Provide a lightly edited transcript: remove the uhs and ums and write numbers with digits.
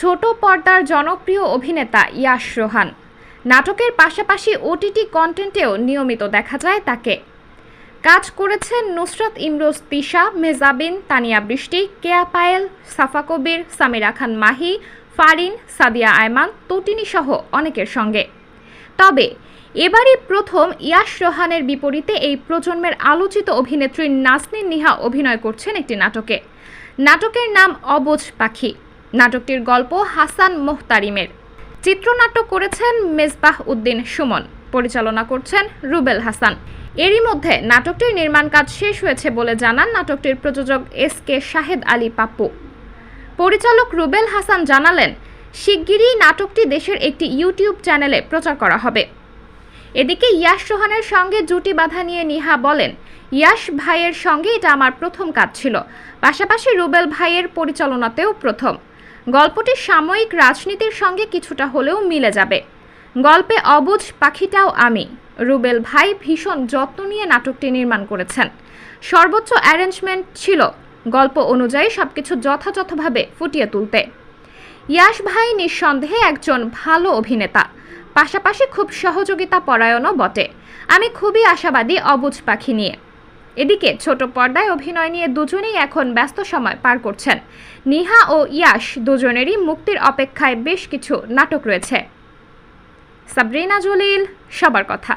ছোট পর্দার জনপ্রিয় অভিনেতা ইয়াশ রোহান। নাটকের পাশাপাশি ওটিটি কন্টেন্টেও নিয়মিত দেখা যায় তাকে। কাজ করেছেন নুসরাত ইমরোজ তিশা, মেহজাবিন, তানিয়া বৃষ্টি, কেয়া পায়েল, সাফা কবির, সামিরা খান মাহি, ফারিন, সাদিয়া আয়মান, তটিনী সহ অনেকের সঙ্গে। তবে এবারই প্রথম ইয়াশ রোহানের বিপরীতে এই প্রজন্মের আলোচিত অভিনেত্রী নাজনীন নিহা অভিনয় করছেন একটি নাটকে। নাটকের নাম অবুঝ পাখি। নাটকটির গল্প হাসান মোহতারিমের। চিত্রনাট্য করেছেন মেজবাহ উদ্দিন সুমন, পরিচালনা করছেন রুবেল হাসান। এরই মধ্যে নাটকটির নির্মাণ কাজ শেষ হয়েছে বলে জানান নাটকটির প্রযোজক এস.কে শাহেদ আলী পাপ্পু। পরিচালক রুবেল হাসান জানালেন, শিগগিরই নাটকটি দেশের একটি ইউটিউব চ্যানেলে প্রচার করা হবে। এদিকে ইয়াশ রোহানের সঙ্গে জুটি বাঁধা নিয়ে নিহা বলেন, ইয়াশ ভাইয়ের সঙ্গে এটা আমার প্রথম কাজ ছিল, পাশাপাশি রুবেল ভাইয়ের পরিচালনাতেও প্রথম। গল্পটি সাময়িক রাজনীতির সঙ্গে কিছুটা হলেও মিলে যাবে। গল্পে অবুঝ পাখিটাও আমি। রুবেল ভাই ভীষণ যত্ন নিয়ে নাটকটি নির্মাণ করেছেন। সর্বোচ্চ অ্যারেঞ্জমেন্ট ছিল গল্প অনুযায়ী সবকিছু যথাযথভাবে ফুটিয়ে তুলতে। ইয়াশ ভাই নিঃসন্দেহে একজন ভালো অভিনেতা, পাশাপাশি খুব সহযোগিতা পরায়ণও বটে। আমি খুবই আশাবাদী অবুঝ পাখি নিয়ে। এদিকে ছোট পর্দায় অভিনয় নিয়ে দুজনেই এখন ব্যস্ত সময় পার করছেন। নিহা ও ইয়াশ দুজনেরই মুক্তির অপেক্ষায় বেশ কিছু নাটক রয়েছে। সাবরিনা জলিল, সবার কথা।